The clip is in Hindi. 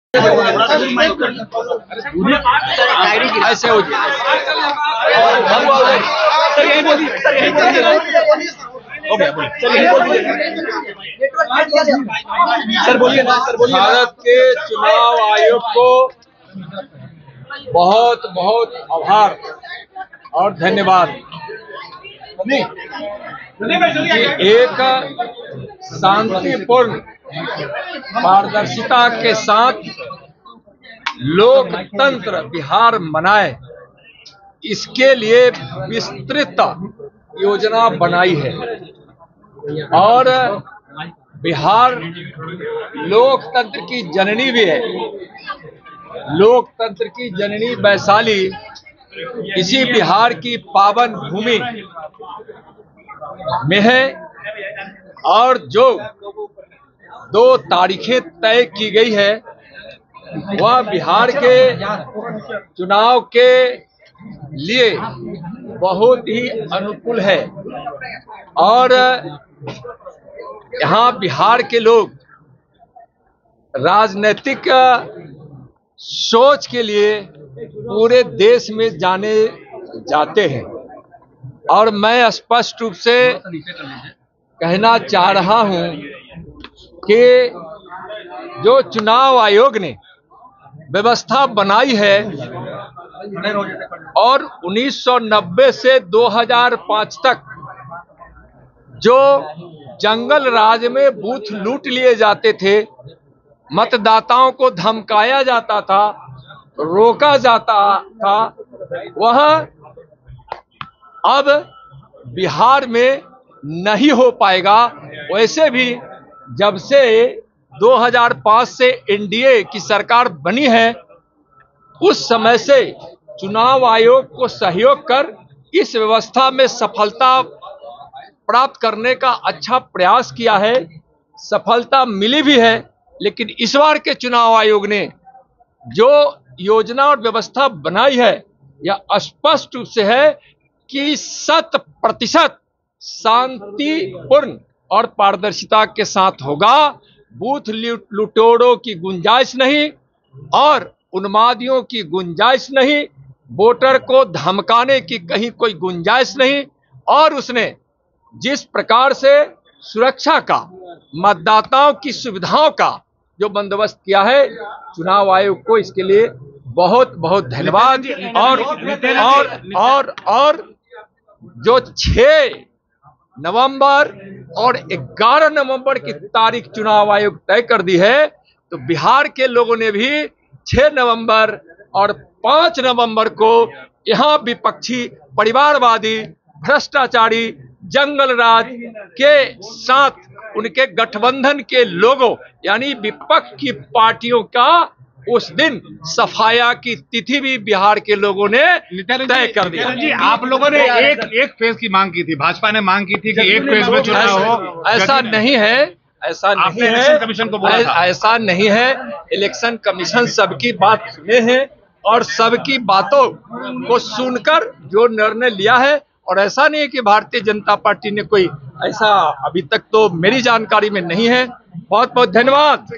ऐसे हो सर बोलिए ना सर बोलिए। भारत के चुनाव आयोग को बहुत बहुत आभार और धन्यवाद कि एक शांतिपूर्ण पारदर्शिता के साथ लोकतंत्र बिहार मनाए, इसके लिए विस्तृत योजना बनाई है। और बिहार लोकतंत्र की जननी भी है। लोकतंत्र की जननी वैशाली इसी बिहार की पावन भूमि में है। और जो 2 तारीखें तय की गई है वह बिहार के चुनाव के लिए बहुत ही अनुकूल है। और यहाँ बिहार के लोग राजनीतिक सोच के लिए पूरे देश में जाने जाते हैं। और मैं स्पष्ट रूप से कहना चाह रहा हूं कि जो चुनाव आयोग ने व्यवस्था बनाई है और 1990 से 2005 तक जो जंगल राज में बूथ लूट लिए जाते थे, मतदाताओं को धमकाया जाता था, रोका जाता था, वह अब बिहार में नहीं हो पाएगा। वैसे भी जब से 2005 से एनडीए की सरकार बनी है, उस समय से चुनाव आयोग को सहयोग कर इस व्यवस्था में सफलता प्राप्त करने का अच्छा प्रयास किया है। सफलता मिली भी है। लेकिन इस बार के चुनाव आयोग ने जो योजना और व्यवस्था बनाई है, यह स्पष्ट रूप से है कि 100% शांतिपूर्ण और पारदर्शिता के साथ होगा। बूथ लुटेरों की गुंजाइश नहीं और उन्मादियों की गुंजाइश नहीं, वोटर को धमकाने की कहीं कोई गुंजाइश नहीं। और उसने जिस प्रकार से सुरक्षा का, मतदाताओं की सुविधाओं का जो बंदोबस्त किया है, चुनाव आयोग को इसके लिए बहुत बहुत धन्यवाद। और जो 6 नवंबर और 11 नवंबर की तारीख चुनाव आयोग तय कर दी है, तो बिहार के लोगों ने भी 6 नवंबर और 5 नवंबर को यहाँ विपक्षी, परिवारवादी, भ्रष्टाचारी, जंगल राज के साथ उनके गठबंधन के लोगों यानी विपक्ष की पार्टियों का उस दिन सफाया की तिथि भी बिहार के लोगों ने तय कर दिया। जी, आप लोगों ने एक फेज की मांग की थी, भाजपा ने मांग की थी कि एक फेज में चुनाव हो। ऐसा नहीं है, ऐसा नहीं है, इलेक्शन कमीशन को बोला था। ऐसा नहीं है। इलेक्शन कमीशन सबकी बात सुने हैं और सबकी बातों को सुनकर जो निर्णय लिया है। और ऐसा नहीं है कि भारतीय जनता पार्टी ने कोई ऐसा, अभी तक तो मेरी जानकारी में नहीं है। बहुत बहुत धन्यवाद।